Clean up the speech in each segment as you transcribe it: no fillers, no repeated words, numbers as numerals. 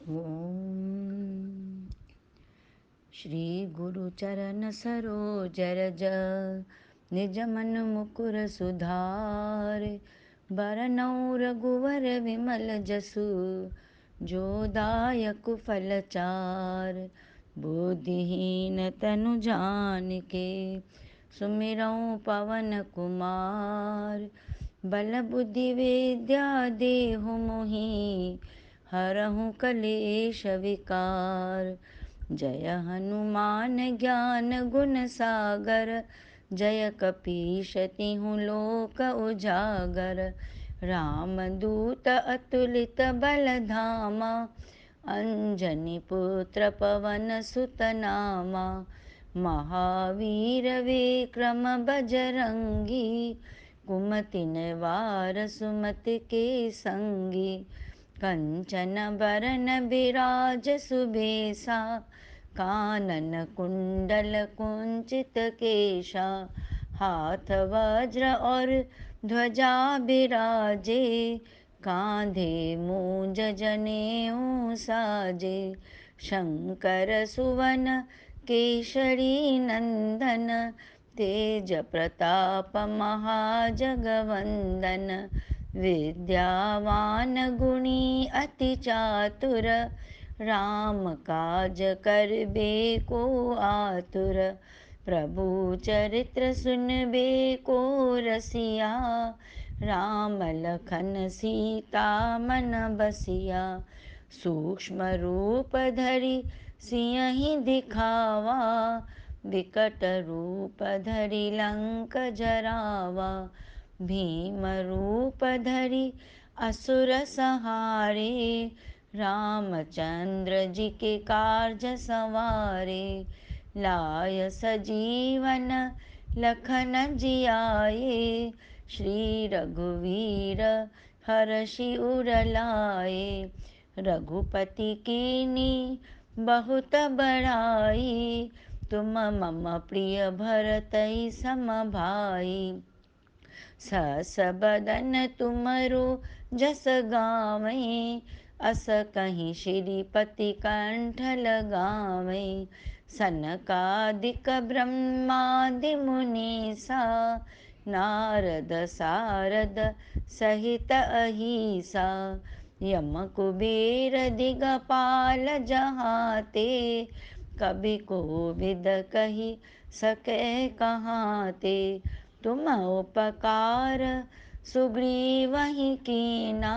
ओम श्री गुरु चरण सरोज रज निज मन मुकुर सुधारे बरनउँ रघुवर विमल जसु जो दायक फल चार। बुद्धिहीन तनु जानिके सुमिरौं पवन कुमार। बल बुद्धि विद्या देहु मोहि हरहु कलेश विकार। जय हनुमान ज्ञान गुण सागर जय कपीश तिहु लोक उजागर। रामदूत अतुलित बल धामा अंजनी पुत्र पवन सुत नामा। महावीर विक्रम बजरंगी कुमति निवार सुमति के संगी। कंचन बरन बिराज सुबेसा कानन कुंडल कुंचित केशा। हाथ वज्र और ध्वजा बिराजे कांधे मूंज जनेऊ साजे। शंकर सुवन केसरी नंदन तेज प्रताप महाजगवंदन। विद्यावान गुणी अति चातुर राम काज करबे को आतुर। प्रभु चरित्र सुनबे को रसिया राम लखन सीता मन बसिया। सूक्ष्म रूप धरि सियहि दिखावा विकट रूप धरि लंक जरावा। भीम रूप धरि असुर संहारे रामचंद्र जी के कार्य सवारे। लाय सजीवन लखन जियाए श्री रघुवीर हरषि उर लाए। रघुपति कीन्ही बहुत बड़ाई तुम मम प्रिय भरतहि सम भाई। सहस बदन तुमरो जस गावें अस कहीं श्रीपति कंठ लगावें। सनकादिक ब्रह्मादि मुनीसा नारद सारद सहित अहिसा। यम कुबेर दिगपाल जहाते कभी कोविद कही सके कहाते। तुम उपकार सुग्रीवहि कीना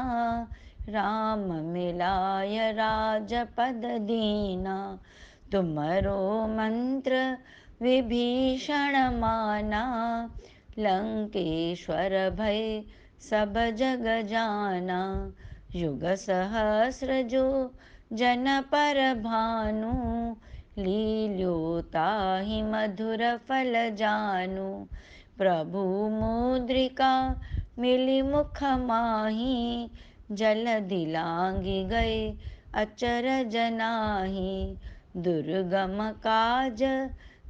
राम मिलाय राजपद दीना। तुमरो मंत्र विभीषण माना लंकेश्वर भय सब जग जाना। युग सहस्र जो जन पर भानु लील्योताहि मधुर फल जानु। प्रभु मुद्रिका मिली मुख माहि जलधि लांघि गए अचरज नाहि। दुर्गम काज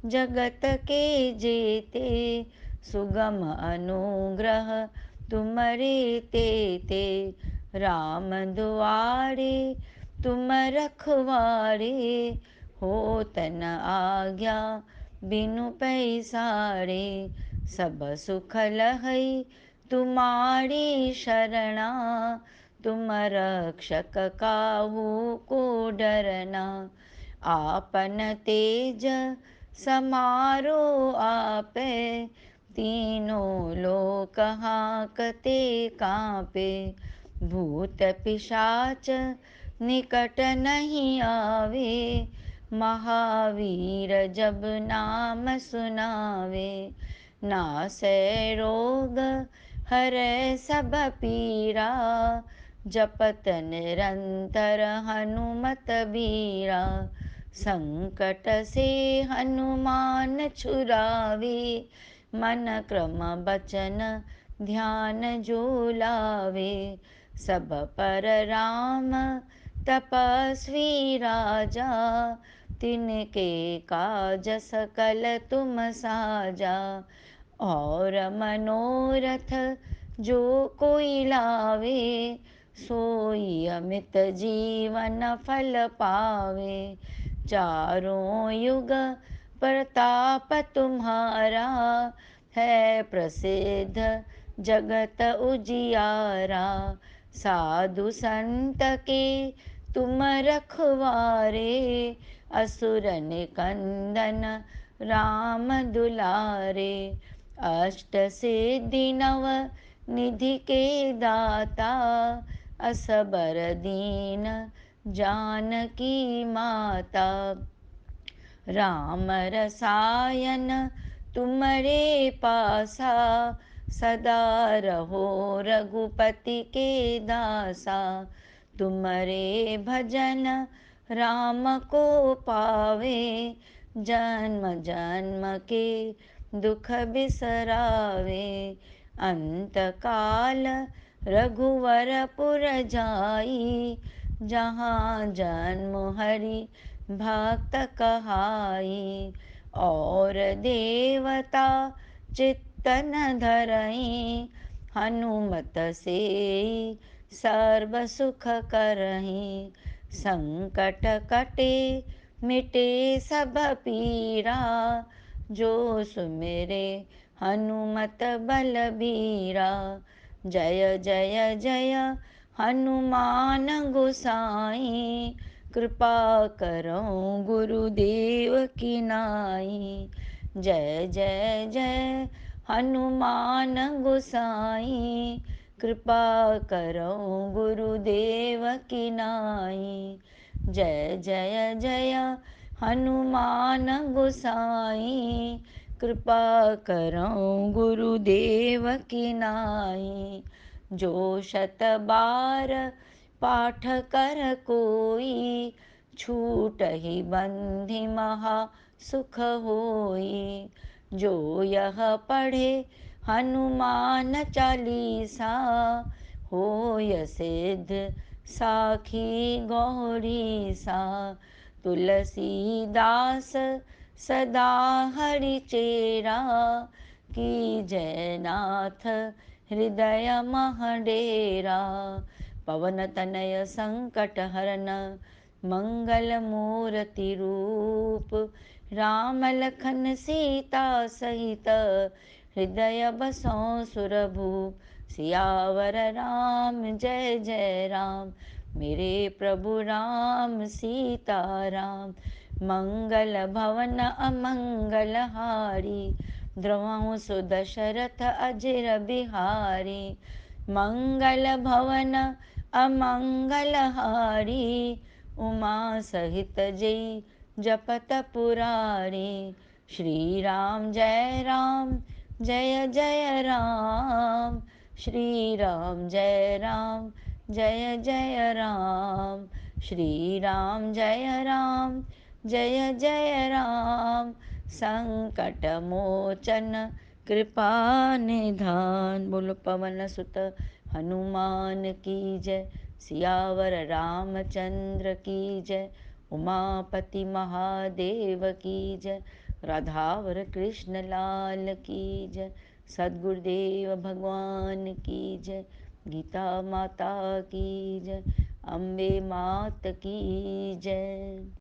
जगत के जेते सुगम अनुग्रह तुमरे तेते। राम दुआरे तुम रखवारे होत न आज्ञा बिनु पैसारे। सब सुख लहै तुम्हारी शरणा तुम रक्षक काहू को डरना। आपन तेज समारो आपे तीनों लोक हांकते कांपे। भूत पिशाच निकट नहीं आवे महावीर जब नाम सुनावे। नासै रोग हरै सब पीरा जपत निरंतर हनुमत बीरा। संकट से हनुमान छुड़ावे मन क्रम बचन ध्यान जो लावे। सब पर राम तपस्वी राजा तिनके काज सकल तुम साजा। और मनोरथ जो कोई लावे सोई अमित जीवन फल पावे। चारों युग प्रताप तुम्हारा, है प्रसिद्ध जगत उजियारा। साधु संत के तुम रखवारे, असुर निकंदन राम दुलारे। अष्ट सिद्धि नव निधि के दाता, असबर दीन जानकी माता। राम रसायन तुम्हारे पासा, सदा रहो रघुपति के दासा। तुम्हारे भजन राम को पावे, जन्म जन्म के दुख बिसरावे। अंत काल रघुवरपुर जाई, जहाँ जन्म हरि भक्त कहाई। और देवता चित्तन धरई, हनुमत से सर्व सुख करही। संकट कटे मिटे सब पीरा, जो सुमिरे हनुमत बलबीरा। जय जय जय हनुमान गोसाई, कृपा करो गुरुदेव की नाई। जय जय जय हनुमान गोसाई, कृपा करो गुरुदेव की नाई। जय जय जय हनुमान गोसाई, कृपा करो गुरुदेव की नाई। जो शत बार पाठ कर कोई, छूट ही बंधि महा सुख होई। जो यह पढ़े हनुमान चालीसा, होय सिद्ध साखी गौरी सा। तुलसीदास सदा हरि चेरा, की जयनाथ हृदय मह डेरा। पवन तनय संकट हरन, मंगल मूर्ति रूप। राम लखन सीता सहित, हृदय बसौ सुरभूप। सियावर राम जय जय राम, मेरे प्रभु राम सीताराम। मंगल भवन अमंगल हारी, द्रवहु सुदशरथ अजिर बिहारी। मंगल भवन अमंगल हारी, उमा सहित जय जपत पुरारी। श्री राम जय राम जय जय राम, श्री राम जय राम जय जय राम। श्री राम जय राम जय जय राम, संकट मोचन कृपा निधान। बोलो पवन सुत हनुमान की जय, सियावर रामचंद्र की जय। उमापति महादेव की जय, राधावर कृष्ण लाल की जय। सद्गुरुदेव भगवान की जय, गीता माता की जय, अम्बे मात की जय।